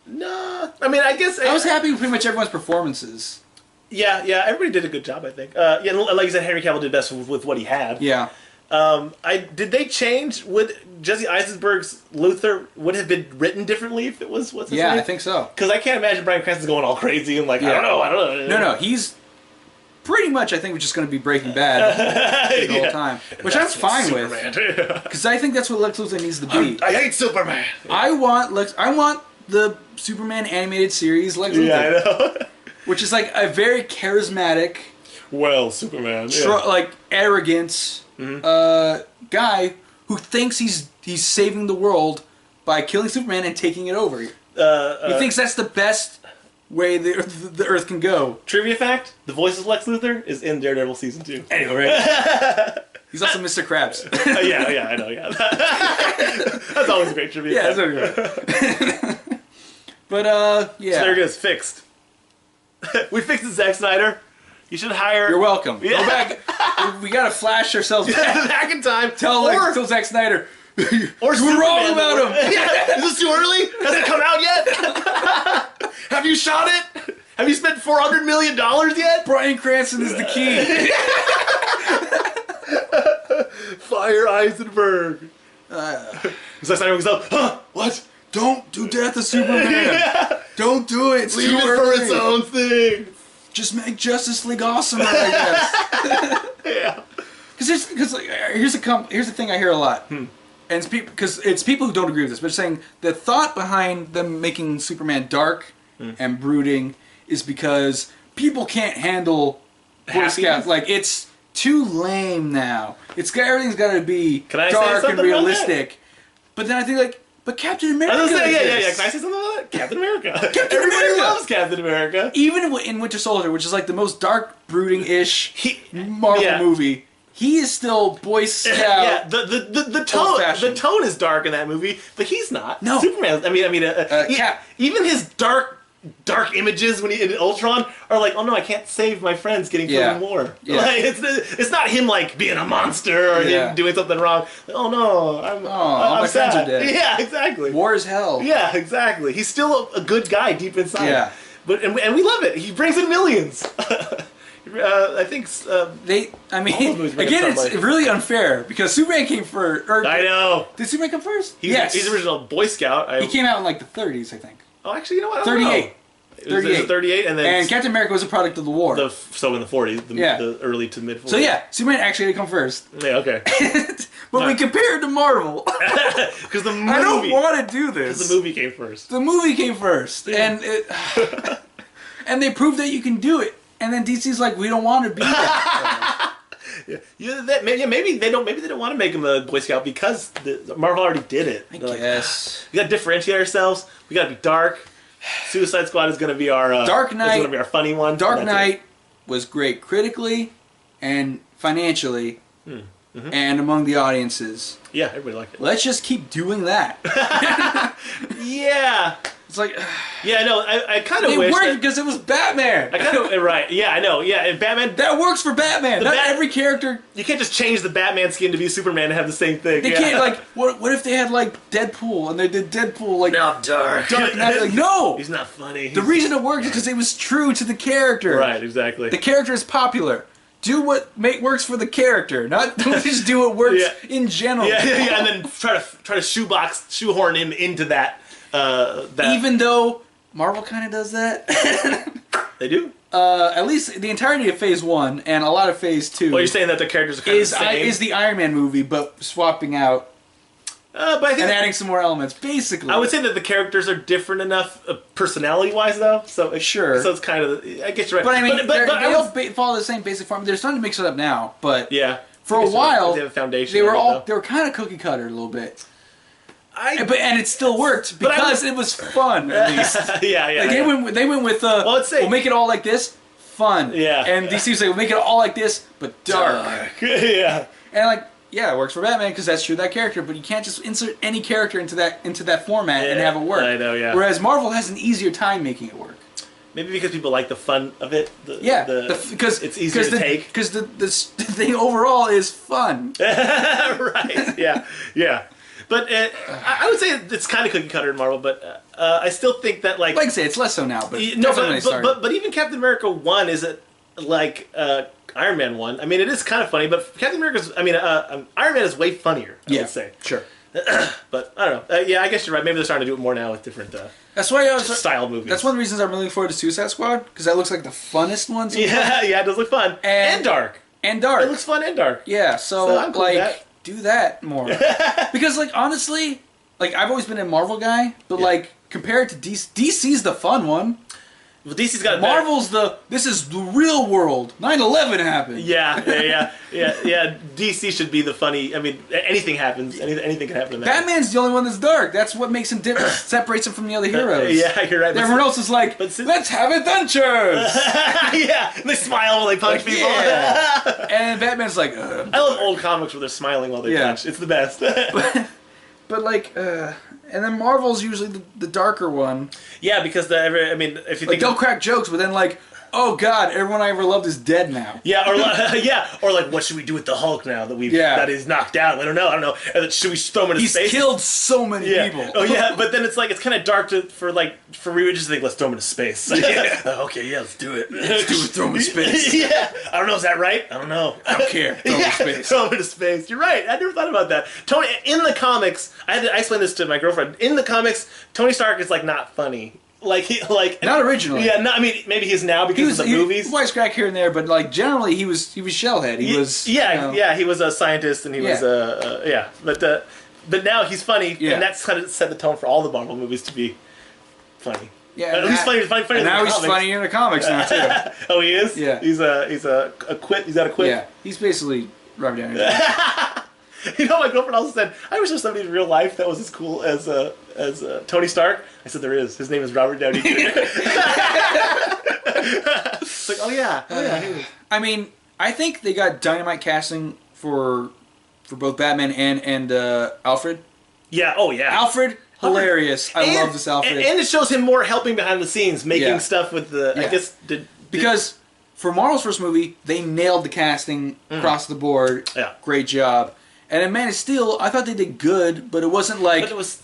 No. I mean, I guess I was happy with pretty much everyone's performances. Yeah, everybody did a good job, I think. Yeah, like you said, Henry Cavill did best with what he had. Yeah. Did they change? Would Jesse Eisenberg's Luthor would have been written differently if it was what's his name? I think so. Because I can't imagine Bryan Cranston going all crazy and like I don't know. No, he's pretty much I think just going to be Breaking Bad the whole time, which I'm fine with. Because I think that's what Lex Luthor needs to be. I hate Superman. I want the Superman animated series Lex Luthor. Yeah, I know. Which is like a very charismatic, Superman, like arrogant guy who thinks he's saving the world by killing Superman and taking it over. He thinks that's the best way the Earth can go. Trivia fact: the voice of Lex Luthor is in Daredevil season 2. Anyway, right? He's also Mr. Krabs. Yeah, I know. Yeah, that's always a great trivia. Yeah, that's okay. But yeah. So there it goes, fixed. We fixed it, Zack Snyder. You should hire... You're welcome. Yeah. Go back. We gotta flash ourselves back in time. Tell Zack Snyder. Or we're wrong about him. Yeah. Is this too early? Has it come out yet? Have you shot it? Have you spent $400 million yet? Bryan Cranston is the key. Fire Eisenberg. Zack Snyder goes up. Huh? What? Don't do Death of Superman. Don't do it. It's Leave it for its own thing. Just make Justice League awesomer, I guess. Yeah. Because here's the thing I hear a lot, and it's people who don't agree with this, but saying the thought behind them making Superman dark and brooding is because people can't handle Boy Scouts. Like it's too lame now. Everything's got to be dark and realistic. But then I think like. But Captain America. I was gonna say, yeah. Can I say something about that? Captain America. Everybody loves Captain America. Even in Winter Soldier, which is like the most dark, brooding-ish Marvel movie, he is still Boy Scout. Yeah, the tone is dark in that movie, but he's not. No, Superman. Even his dark images when he in Ultron are like, oh no, I can't save my friends getting killed in war. Yeah. Like, it's not him like being a monster or him doing something wrong. Like, oh no, I'm my sad. friends are dead. Yeah, exactly. War is hell. Yeah, exactly. He's still a good guy deep inside. Yeah, but and we love it. He brings in millions. I think it's really unfair because Superman came first. I know. Did Superman come first? Yes. He's the original Boy Scout. He came out in like the 30s, I think. Oh, actually, you know what? 38. 38, and Captain America was a product of the war. So in the 40s, the early to mid 40s. So yeah, Superman actually had to come first. Yeah, okay. But we compared to Marvel. Because the movie... I don't want to do this. Because the movie came first. The movie came first. Yeah. And and they proved that you can do it. And then DC's like, we don't want to be that. Maybe they don't want to make him a Boy Scout because Marvel already did it. I guess. We got to differentiate ourselves. We got to be dark. Suicide Squad is going to be our Dark Knight. Is going to be our funny one. Dark Knight was great critically and financially and among the audiences. Yeah, everybody liked it. Let's just keep doing that. Yeah. It's like... Yeah, I know. I kind of wish... It worked because it was Batman. I kind of... Right. Yeah, I know. Yeah, and Batman... That works for Batman. Not every character... You can't just change the Batman skin to be Superman and have the same thing. They can't, like... What if they had, like, Deadpool and they did Deadpool, like... Now dark. Dark Knight. Like, no! He's not funny. The reason it worked is because it was true to the character. Right, exactly. The character is popular. do what works for the character, not don't just do what works in general. And then try to shoehorn him into that. Even though Marvel kind of does that. They do. At least the entirety of Phase 1 and a lot of Phase 2. Well, you're saying that the characters are kind of the same? Is the Iron Man movie, but swapping out but I think and adding some more elements, basically. I would say that the characters are different enough personality-wise, though. So sure. So it's kind of... I guess you're right. But I mean, they all follow the same basic formula. They're starting to mix it up now, but for a while, they have a foundation. They were kind of cookie-cutter a little bit. And it still worked because it was fun, at least. They went with we'll make it all like this, fun. And DC was like, we'll make it all like this, but dark. And it works for Batman because that's true, that character, but you can't just insert any character into that format and have it work. I know, Whereas Marvel has an easier time making it work. Maybe because people like the fun of it. Because it's easier to take. Because the thing overall is fun. Right. Yeah. But I would say it's kind of cookie cutter in Marvel, but I still think that like I say it's less so now, but but even Captain America 1 isn't like Iron Man 1. I mean, it is kind of funny, but Captain America's Iron Man is way funnier. I would say sure. But I don't know. I guess you're right. Maybe they're starting to do it more now with different that's why style movies. That's one of the reasons I'm really looking forward to Suicide Squad because that looks like the funnest one. Yeah, it does look fun and dark. And dark. It looks fun and dark. Yeah, so I'm cool with that. Do that more. Because, honestly, I've always been a Marvel guy, but, compared to DC, DC's the fun one. Well, DC's got Marvel's this is the real world. 9/11 happened. Yeah. DC should be the funny. I mean, anything happens. Anything can happen in that. Batman's the only one that's dark. That's what makes him different. Separates him from the other heroes. Yeah, you're right. Everyone else is like, let's have adventures. And they smile while they punch people. Yeah. And Batman's like, I love old comics where they're smiling while they punch. It's the best. But and then Marvel's usually the darker one. Yeah, because if you think they'll crack jokes, but then oh God, everyone I ever loved is dead now. Yeah, or what should we do with the Hulk now that that is knocked out? I don't know. Should we throw him into space? He's killed so many people. Oh yeah, but then it's kind of dark for we just think let's throw him into space. Okay, let's do it. Throw him into space. I don't know. Is that right? I don't know. I don't care. Throw him into space. Throw him into space. You're right. I never thought about that. Tony, in the comics, I explained this to my girlfriend. In the comics, Tony Stark is not funny. Not originally. Yeah, maybe he's now because of the movies. Wisecrack here and there, but generally he was Shellhead. He was he was a scientist and he was but now he's funny and that's kind of set the tone for all the Marvel movies to be funny. Yeah, at least funny. And now he's funny in the comics now too. Oh, he is. Yeah, he's a quit. He's got a quit. Yeah, he's basically Robert Downey. My girlfriend also said, I wish there was somebody in real life that was as cool as Tony Stark. I said, there is. His name is Robert Downey Jr. It's oh yeah. I mean, I think they got dynamite casting for both Batman and Alfred. Yeah, oh yeah. Alfred, hilarious. I love this Alfred. And it shows him more helping behind the scenes, making stuff with the, I guess, because for Marvel's first movie, they nailed the casting across the board. Yeah. Great job. And in Man of Steel, I thought they did good, but it wasn't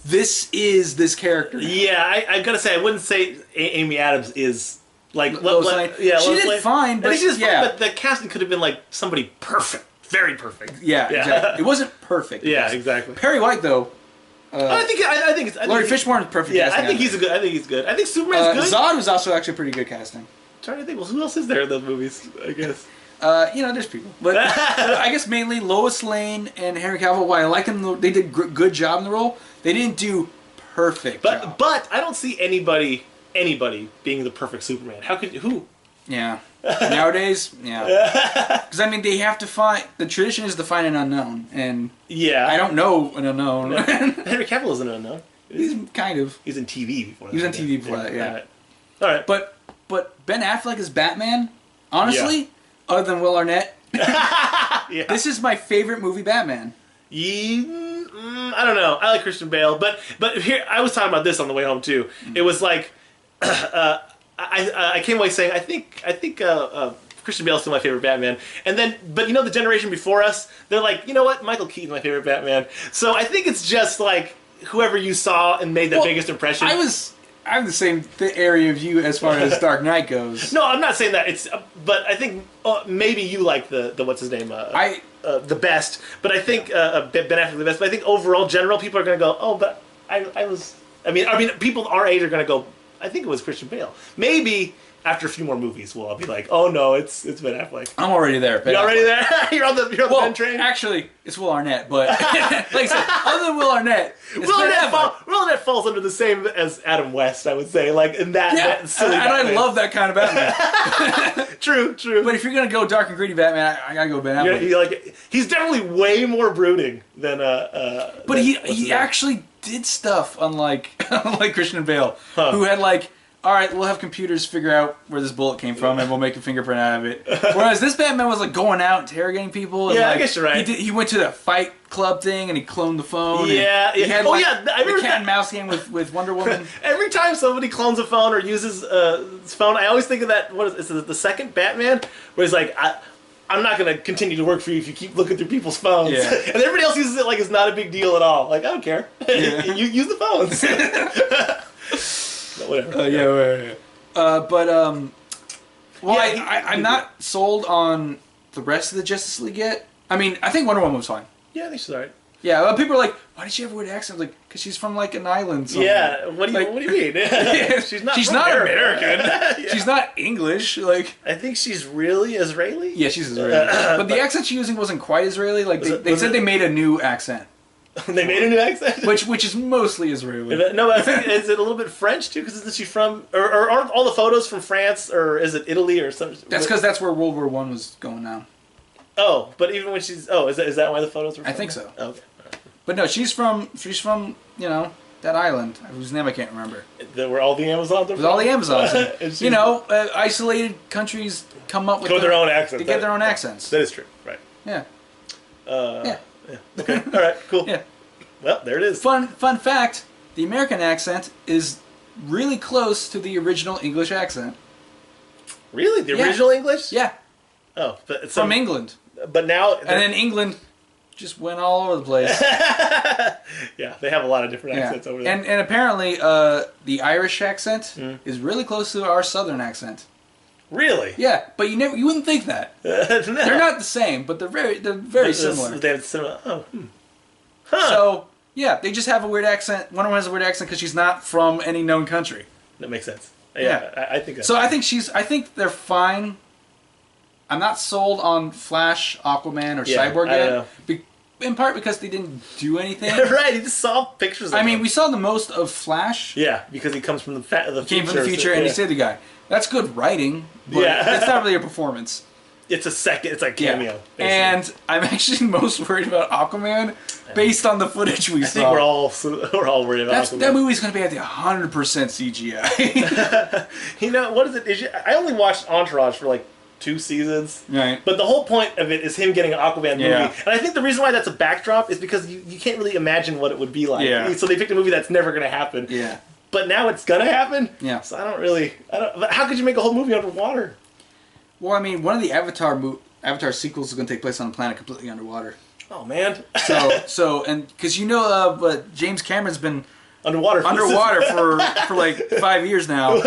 this is this character. Yeah, I gotta say, I wouldn't say Amy Adams is Lois Lane. She did fine, but but the casting could have been somebody perfect, very perfect. Yeah, exactly. It wasn't perfect. Yeah, exactly. Perry White though. I think Laurie Fishburne is perfect. Yeah, I think he's good. I think he's good. I think Superman's good. Zod was also actually pretty good casting. I'm trying to think. Well, who else is there in those movies? I guess. There's people, but I guess mainly Lois Lane and Henry Cavill. While I like them, they did good job in the role. They didn't do perfect. Job. But I don't see anybody being the perfect Superman. Who? Yeah. Nowadays, because they have to find. The tradition is to find an unknown, and I don't know an unknown. Henry Cavill is an unknown. He's kind of. He's in TV before that. He was on TV before that. Yeah. All right. But Ben Affleck as Batman, honestly. Other than Will Arnett, this is my favorite movie Batman. I don't know. I like Christian Bale, but here I was talking about this on the way home too. It was I came away saying I think Christian Bale's still my favorite Batman, and then but the generation before us, they're like, you know what, Michael Keaton's my favorite Batman. So I think it's just whoever you saw and made the biggest impression. I'm the same area of you as far as Dark Knight goes. No, I'm not saying that. But I think maybe you like the what's his name? The best. But I think Ben Affleck the best. But I think overall, general people are going to go, oh, but I was. I mean, people our age are going to go. I think it was Christian Bale. Maybe after a few more movies, we'll all be like, oh no, it's Ben Affleck. I'm already there. You're already there. You're on the Ben train. Actually, it's Will Arnett, but like I said, other than Will Arnett, Will Arnett falls under the same as Adam West, I would say, like in that silly. And I love that kind of Batman. True. But if you're gonna go dark and gritty Batman, I gotta go Ben Affleck. He's definitely way more brooding than But he actually did stuff unlike Christian Bale, who had like. All right, we'll have computers figure out where this bullet came from, and we'll make a fingerprint out of it. Whereas this Batman was like going out interrogating people. And, I guess you're right. He went to the Fight Club thing and he cloned the phone. Yeah. He had, I remember the cat and mouse game with Wonder Woman. Every time somebody clones a phone or uses his phone, I always think of that. What is it? The second Batman, where he's like, I'm not going to continue to work for you if you keep looking through people's phones. Yeah. And everybody else uses it like it's not a big deal at all. Like, I don't care. Yeah. You use the phones. Whatever. Yeah. I'm not sold on the rest of the Justice League yet. I mean, I think Wonder Woman was fine. Yeah, I think she's alright. Yeah, well, people are like, why did she have a weird accent? Like, because she's from like an island somewhere. Yeah, what do you mean? She's not American. Yeah. She's not English. Like, I think she's really Israeli. Yeah, she's Israeli. But the accent she's using wasn't quite Israeli. Like, they said they made a new accent. They made a new accent? Which is mostly Israeli. No, I think, is it a little bit French too? Because isn't she from... Or aren't all the photos from France? Or is it Italy or something? That's because that's where World War I was going now. Oh, but even when she's... Oh, is that why the photos were from? I think so. Oh, okay. But no, she's from, that island, whose name I can't remember. Where all the Amazons are from? With all the Amazons. Isolated countries come up with their own accents. They get their own accents. That is true, right. Yeah. Yeah. Okay. All right. Cool. Yeah. Well, there it is. Fun fact: the American accent is really close to the original English accent. Really, the original English? Yeah. Oh, but from England. But now, and then England just went all over the place. Yeah, they have a lot of different accents over there. And apparently, the Irish accent is really close to our Southern accent. Really? Yeah, but you wouldn't think that. No. They're not the same, but they're very similar. They have similar. Oh. Huh. So yeah, they just have a weird accent. One of them has a weird accent because she's not from any known country. That makes sense. Yeah. I think. So I think they're fine. I'm not sold on Flash, Aquaman, or Cyborg yet. I don't know. In part because they didn't do anything. Right, you just saw pictures of him. We saw the most of Flash. Yeah, because he comes from the future. Came from the future and he saved the guy. That's good writing, but it's not really a performance. It's a cameo. Yeah. And I'm actually most worried about Aquaman based on the footage we saw. I think we're all worried about Aquaman. That movie's going to be at the 100% CGI. What is it? I only watched Entourage for like 2 seasons. Right. But the whole point of it is him getting an Aquaman movie. And I think the reason why that's a backdrop is because you can't really imagine what it would be like. Yeah. So they picked a movie that's never going to happen. Yeah. But now it's going to happen? Yeah. So but how could you make a whole movie underwater? Well, one of the Avatar sequels is going to take place on a planet completely underwater. Oh, man. And because but James Cameron's been underwater for like 5 years now.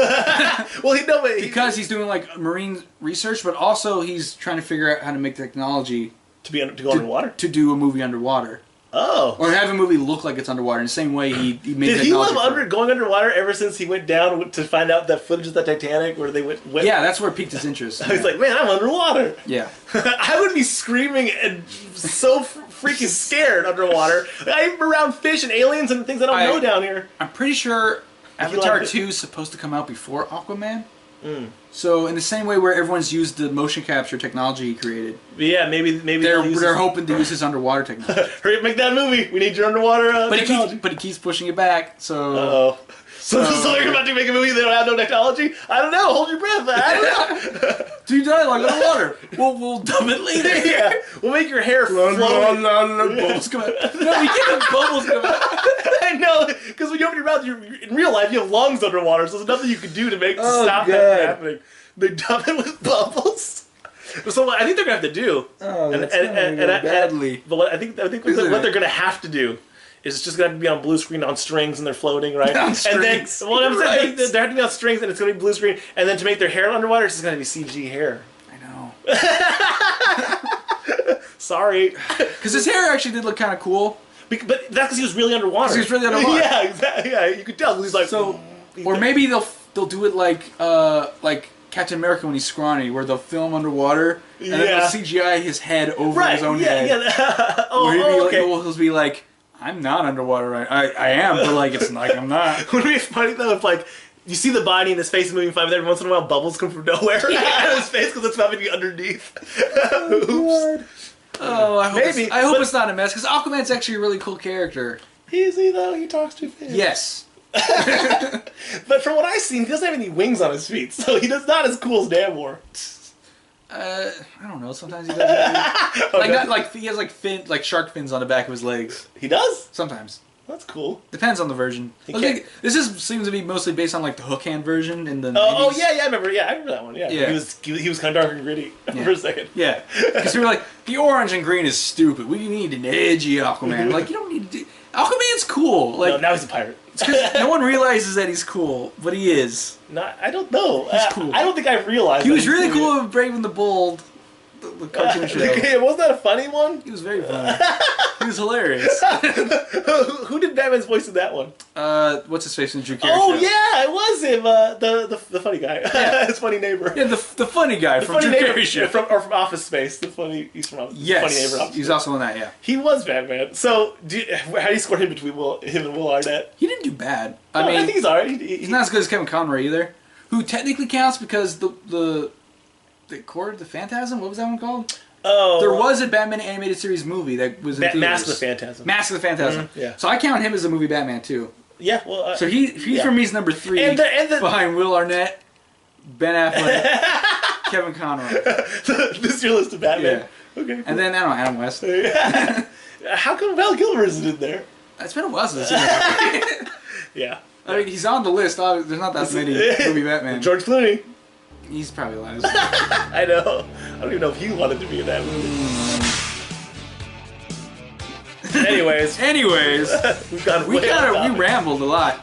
Well, because he's doing like marine research, but also he's trying to figure out how to make technology to go underwater to do a movie underwater. Oh, or have a movie look like it's underwater in the same way he made. Did he love going underwater ever since he went down to find out that footage of the Titanic where they went? Yeah, that's where it piqued his interest. He's like, man, I'm underwater. Yeah, I would be screaming and so freaking scared underwater. I'm around fish and aliens and things I don't know down here. I'm pretty sure Avatar 2 is supposed to come out before Aquaman. So in the same way where everyone's used the motion capture technology he created. Yeah, maybe they're hoping to use his underwater technology. Hurry up, make that movie. We need your underwater technology. But he keeps pushing it back. So. Uh-oh. So you're about to make a movie that don't have no technology? I don't know. Hold your breath. I don't know. Do dialogue underwater. We'll dub it later. Yeah. We'll make your hair float. Bubbles come out. No, we get the bubbles come out. I know, because when you open your mouth, in real life you have lungs underwater, so there's nothing you can do to stop that from happening. They dub it with bubbles. So what I think they're gonna have to do, badly. But what I think what they're gonna have to do is just going to be on blue screen on strings and they're floating, right? On strings. And then, well, I'm saying they have to be on strings and it's going to be blue screen. And then to make their hair underwater, it's just going to be CG hair. I know. Sorry. Because his hair actually did look kind of cool. But that's because he was really underwater. He was really underwater. Yeah, exactly. Yeah, you could tell. He's like... So, or maybe they'll do it like Captain America when he's scrawny, where they'll film underwater and then they'll CGI his head over his own head. Yeah. He'll be like, I'm not underwater. Right? I am, but like it's like I'm not. Wouldn't it be funny though if like you see the body and his face is moving fine, but every once in a while bubbles come from nowhere out of his face because it's probably underneath. Oops. Oh, I hope it's not a mess because Aquaman's actually a really cool character. Is he though? He talks too fast. Yes. But from what I've seen, he doesn't have any wings on his feet, so he does not as cool as Namor. I don't know. Sometimes he does. He has like shark fins on the back of his legs. He does? Sometimes. That's cool. Depends on the version. This seems to be mostly based on like the hook hand version in the. Oh yeah, I remember. Yeah, I remember that one. Yeah. He was kind of dark and gritty for a second. Yeah, because we were like the orange and green is stupid. We need an edgy Aquaman. Like you don't need to. Aquaman's cool. Like no, now he's a pirate. No one realizes that he's cool, but he is. I don't know. He's cool. I don't think I realized. He was really cool with Brave and the Bold, the cartoon show. Wasn't that a funny one? He was very funny. He was hilarious. Who did Batman's voice in that one? What's his face in the Drew Carey show? Yeah, it was him. The funny guy. Yeah. His funny neighbor. Yeah, the funny guy from Drew Carey show. From Office Space. He's from Office. Yes, funny neighbor. Office he's Space. also in that. Yeah, he was Batman. So, how do you score him between him and Will Arnett? He didn't do bad. I think he's alright. He's not as good as Kevin Conroy either, who technically counts because the Court of the Phantasm. What was that one called? Oh, there was a Batman animated series movie that was in Mask of the Phantasm. Mask of the Phantasm. Mm-hmm. Yeah. So I count him as a movie Batman too. Yeah. Well. So he's for me is number 3 and behind Will Arnett, Ben Affleck, Kevin Conroy. This is your list of Batman. Yeah. Okay. Cool. And then I don't know Adam West. How come Val Kilmer isn't in there? It's been a while since I've seen him. Yeah. I mean, he's on the list. There's not that many movie Batman. George Clooney. He's probably last. I know. I don't even know if he wanted to be in that movie. Anyways, we rambled a lot.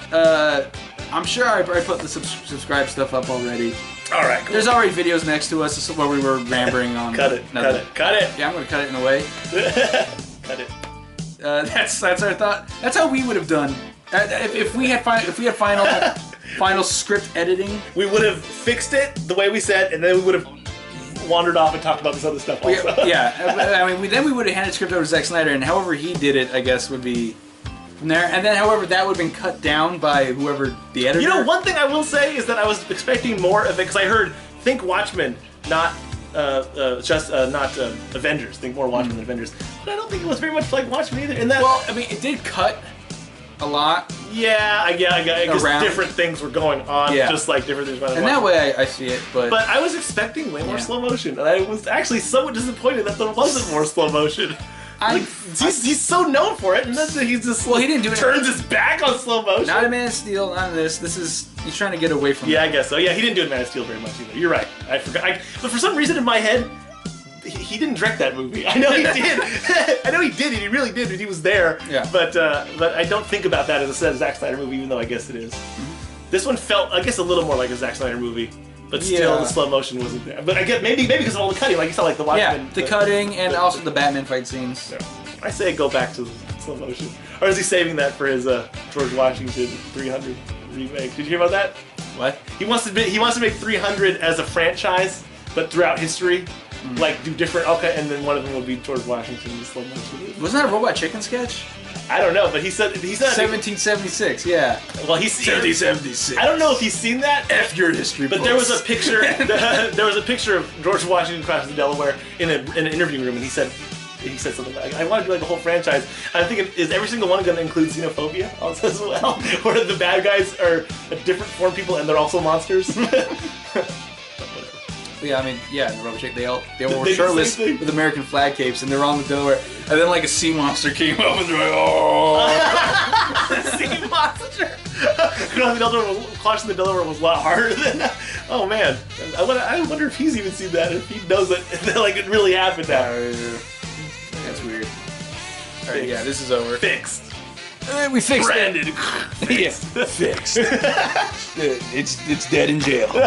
I'm sure I put the subscribe stuff up already. All right. Cool. There's already videos next to us where we were rambling on. Cut it. Yeah, I'm gonna cut it in a way. Cut it. That's our thought. That's how we would have done. If we had final script editing, we would have fixed it the way we said, and then we would have wandered off and talked about this other stuff also. Yeah. I mean, then we would have handed script over to Zack Snyder, and however he did it, I guess, would be from there. And then, however, that would have been cut down by whoever the editor. You know, one thing I will say is that I was expecting more of it because I heard think Watchmen, not Avengers. Think more Watchmen than Avengers. But I don't think it was very much like Watchmen either. Well, I mean, it did cut a lot. Yeah, I guess different things were going on, just like different things. And that way, I see it, but I was expecting way more slow motion, and I was actually somewhat disappointed that there wasn't more slow motion. He's so known for it, and then he just he didn't do it. Turns his back on slow motion. Not in Man of Steel, none of this. He's trying to get away from. Yeah, I guess so. Yeah, he didn't do it in Man of Steel very much either. You're right. I forgot. But for some reason in my head, he didn't direct that movie. I know he did. I know he did. He really did. And he was there. Yeah. But I don't think about that as a Zack Snyder movie, even though I guess it is. Mm-hmm. This one felt, I guess, a little more like a Zack Snyder movie. But still, the slow motion wasn't there. But I guess maybe because of all the cutting, like you saw, like the Watchmen. Yeah, the cutting and also the Batman fight scenes. Yeah. I say go back to slow motion. Or is he saving that for his George Washington 300 remake? Did you hear about that? What? He wants to make 300 as a franchise, but throughout history. Like do different and then one of them will be George Washington in slow motion. Wasn't that a Robot Chicken sketch? I don't know, but he said 1776. Yeah. Well, he's 1776. I don't know if he's seen that. F your history. But there was a picture. There was a picture of George Washington crossing the Delaware in an interview room, and he said something like, "I want to do like a whole franchise." I'm thinking, is every single one going to include xenophobia also as well, where the bad guys are a different form of people and they're also monsters? Yeah, I mean, the Robot Chicken, they were shirtless with American flag capes, and they were on the Delaware, and then like a sea monster came up, and they're like, oh! The sea monster! Crossing the Delaware was a lot harder than that. Oh man, I wonder if he's even seen that, if he knows that like it really happened now. That's weird. Alright, this is over. Fixed. We fixed Branded. it. Yeah, fixed. It's dead in jail.